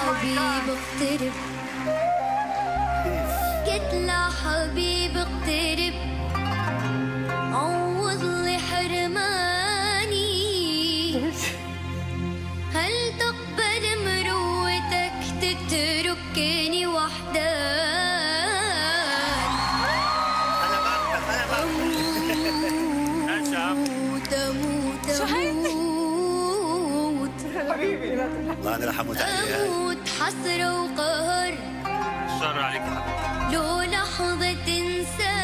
حبيب اقترب، قلت له حبيب اقترب، عوض لي حرماني. هل تقبل مروتك تتركني وحداني؟ أموت أموت أموت حبيبي الله انا رح اموت عليها. أموت حسرة وقهر شر عليك يا حبيبي. لو لحظة تنسى